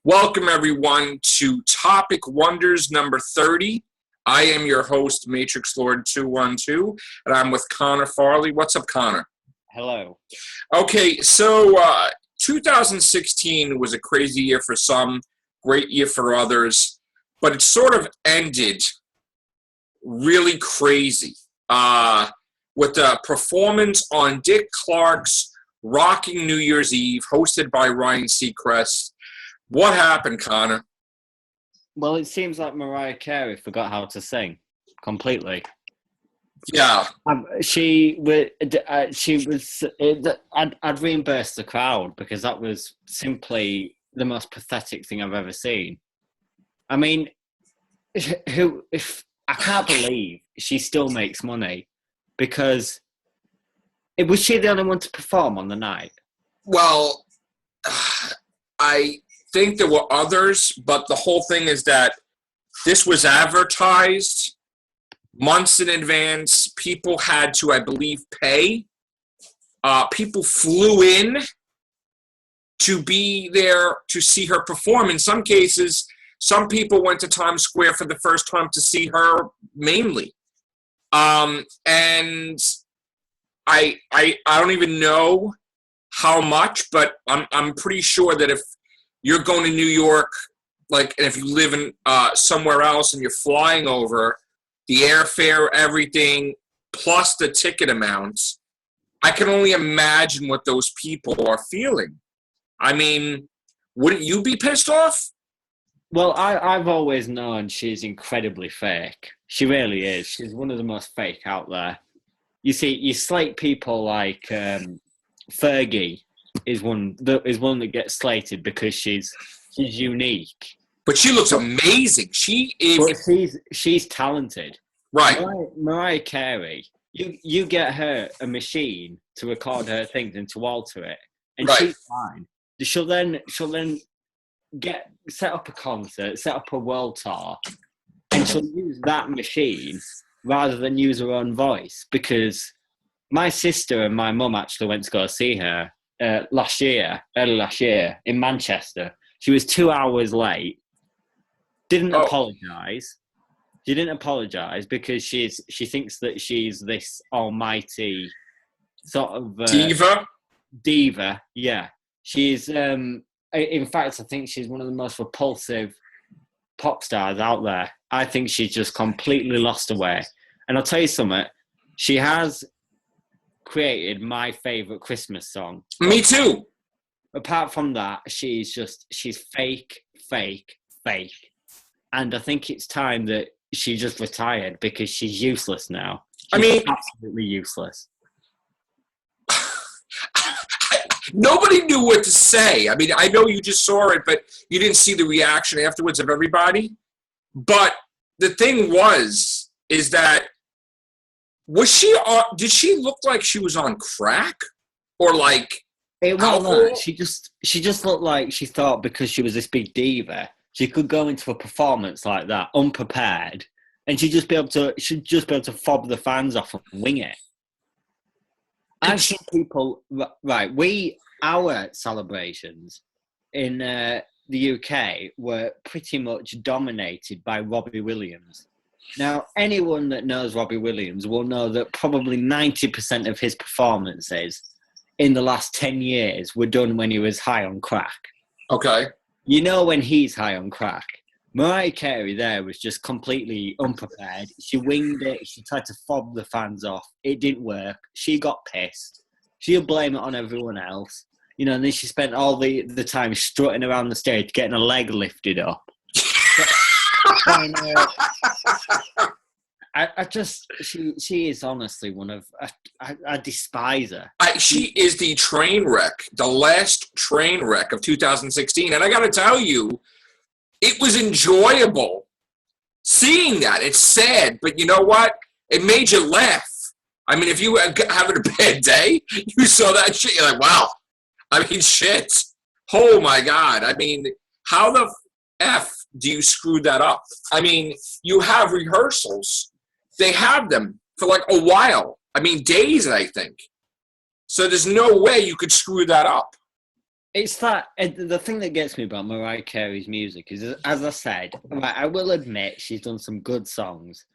Welcome, everyone, to Topic Wonders number 30. I am your host, Matrix Lord 212, and I'm with Connor Farley. What's up, Connor? Hello. Okay, so 2016 was a crazy year for some, great year for others, but it sort of ended really crazy with a performance on Dick Clark's Rocking New Year's Eve, hosted by Ryan Seacrest. What happened, Connor? Well, it seems like Mariah Carey forgot how to sing completely. Yeah. She was. I'd reimburse the crowd because that was simply the most pathetic thing I've ever seen. I mean, if I can't believe she still makes money because was she the only one to perform on the night? Well, I think there were others, but the whole thing is that this was advertised months in advance. People had to, I believe, pay. People flew in to be there to see her perform. In some cases, some people went to Times Square for the first time to see her mainly. And I don't even know how much, but I'm pretty sure that if you're going to New York, and if you live in somewhere else and you're flying over, the airfare, everything, plus the ticket amounts, I can only imagine what those people are feeling. I mean, wouldn't you be pissed off? Well, I've always known she's incredibly fake. She really is. She's one of the most fake out there. You see, you slate people like Fergie is one that gets slated because she's unique. But she looks amazing. She is. But she's talented. Right. Mariah Carey, you get her a machine to record her things and to alter it, and right. She's fine. She'll then set up a concert, set up a world tour, and she'll use that machine rather than use her own voice. Because my sister and my mum actually went to go see her early last year in Manchester. She was 2 hours late. Didn't apologise. She didn't apologise because she thinks that she's this almighty sort of diva. Yeah, she's. In fact, I think she's one of the most repulsive pop stars out there. I think she's just completely lost her way. And I'll tell you something. She has created my favourite Christmas song. Me too. Apart from that, she's fake. And I think it's time that she just retired because she's useless now. She's absolutely useless. Nobody knew what to say. I mean, I know you just saw it, but you didn't see the reaction afterwards of everybody. But the thing is that did she look like she was on crack? Or like it wasn't that. She just looked like she thought because she was this big diva, she could go into a performance like that unprepared, and she'd just be able to fob the fans off and wing it. I've seen people our celebrations in the UK were pretty much dominated by Robbie Williams. Now, anyone that knows Robbie Williams will know that probably 90% of his performances in the last 10 years were done when he was high on crack. Okay. You know when he's high on crack. Mariah Carey there was just completely unprepared. She winged it. She tried to fob the fans off. It didn't work. She got pissed. She'll blame it on everyone else. And then she spent all the time strutting around the stage, getting her leg lifted up. She is honestly one of, I despise her. She is the train wreck, the last train wreck of 2016. And I got to tell you, it was enjoyable seeing that. It's sad, but you know what? It made you laugh. I mean, if you were having a bad day, you saw that shit, you're like, wow. I mean, shit. Oh, my God. I mean, how the F do you screw that up? I mean, you have rehearsals. They have them for like a while. I mean, days, I think. So there's no way you could screw that up. It's that the thing that gets me about Mariah Carey's music is, as I said, right, I will admit she's done some good songs.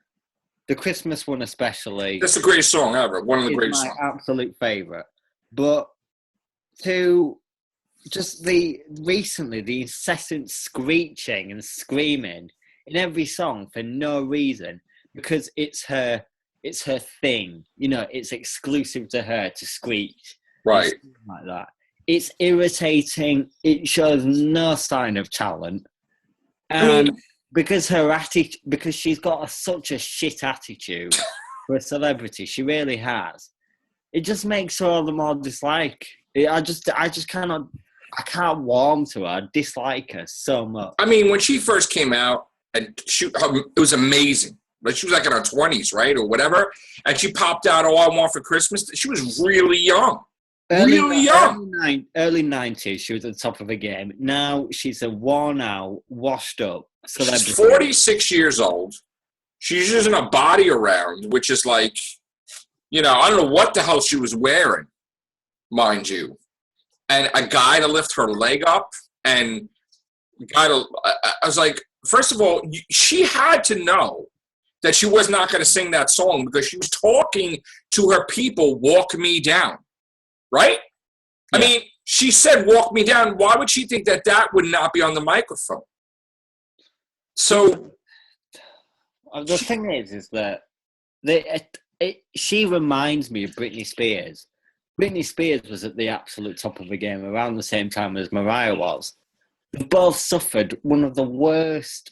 The Christmas one especially That's the greatest song ever. One of the is greatest my songs. absolute favourite. But to just the incessant screeching and screaming in every song for no reason, because it's her thing, you know, it's exclusive to her to screech. Right. Like that. It's irritating. It shows no sign of talent. And because she's got such a shit attitude for a celebrity, she really has. It just makes her all the more dislike. I can't warm to her. I dislike her so much. I mean, when she first came out, and it was amazing. But she was like in her 20s, right, or whatever. And she popped out "All I Want for Christmas." She was really young. Really young. Early 90s, she was at the top of her game. Now she's a worn-out, washed-up celebrity. She's 46 years old. She's using a body around, which is like, you know, I don't know what the hell she was wearing, mind you. And a guy to lift her leg up, and I was like, first of all, she had to know that she was not going to sing that song because she was talking to her people, "Walk me down." Right? Yeah. I mean, she said, "Walk me down." Why would she think that would not be on the microphone? So the thing is that she reminds me of Britney Spears. Britney Spears was at the absolute top of the game around the same time as Mariah was. They both suffered one of the worst.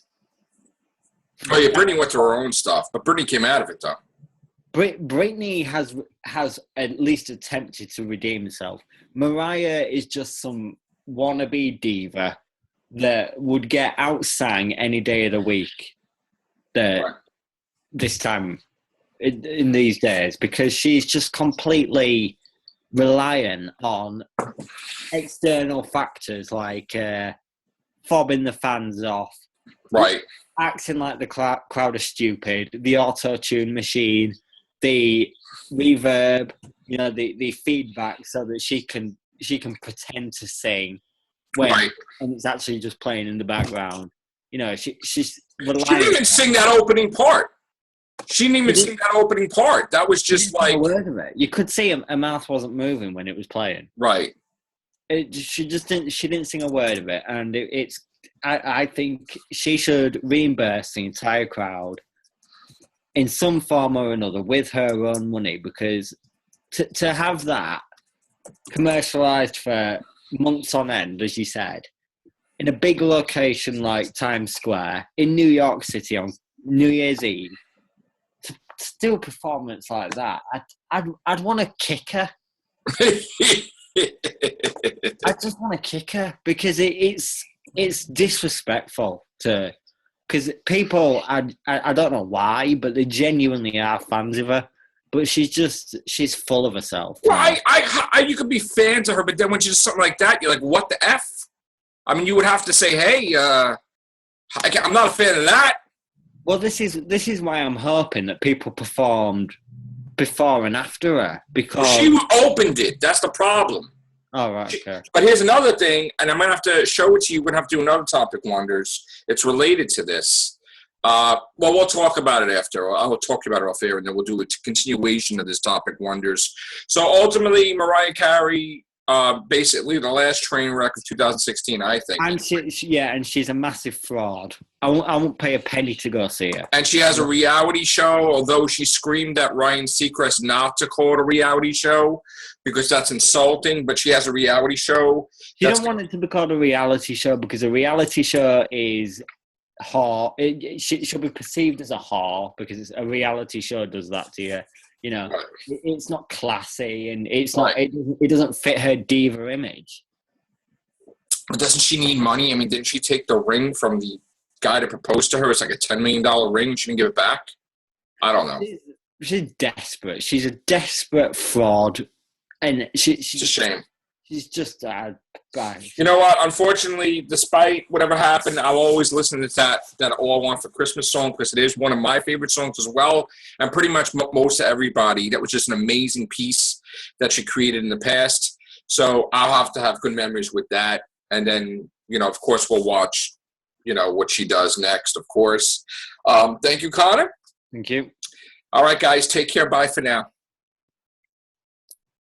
Oh yeah, Britney went through her own stuff, but Britney came out of it though. Britney has at least attempted to redeem herself. Mariah is just some wannabe diva that would get outsang any day of the week. This time in these days, because she's just completely reliant on external factors like fobbing the fans off, right? Acting like the crowd are stupid, the auto-tune machine, the reverb, you know, the feedback, so that she can pretend to sing when and it's actually just playing in the background. You know, she didn't even sing that opening part. She didn't even sing that opening part. That was just like a word of it. You could see her mouth wasn't moving when it was playing. Right. She didn't sing a word of it, and I think she should reimburse the entire crowd in some form or another with her own money, because to have that commercialized for months on end, as you said, in a big location like Times Square in New York City on New Year's Eve, to do a performance like that, I'd want to kick her. I just want to kick her because it's disrespectful to. Because people, I don't know why, but they genuinely are fans of her. But she's full of herself. Well, you could be fans of her, but then when she does something like that, you're like, what the F? I mean, you would have to say, hey, I'm not a fan of that. Well, this is why I'm hoping that people performed before and after her. Because she opened it. That's the problem. Oh, right, okay. But here's another thing, and I'm going to have to show it to you. We're going to have to do another Topic Wonders. It's related to this. Well, we'll talk about it after. I'll talk about it off air, and then we'll do a continuation of this Topic Wonders. So ultimately, Mariah Carey, basically the last train wreck of 2016, I think. And and she's a massive fraud. I won't pay a penny to go see her. And she has a reality show, although she screamed at Ryan Seacrest not to call it a reality show because that's insulting, but she has a reality show. She don't want it to be called a reality show because a reality show is whore. It should be perceived as a whore because a reality show does that to you. You know, right. It's not classy and it's not. It doesn't fit her diva image. But doesn't she need money? I mean, didn't she take the ring from the guy to propose to her? It's like a $10 million ring. She didn't give it back. I don't know. She's desperate. She's a desperate fraud, and she's it's a shame. She's just bad. You know what? Unfortunately, despite whatever happened, I'll always listen to that All I Want for Christmas song because it is one of my favorite songs as well. And pretty much most of everybody. That was just an amazing piece that she created in the past. So I'll have to have good memories with that. And then, of course, we'll watch, what she does next, of course. Thank you, Connor. Thank you. All right, guys, take care. Bye for now.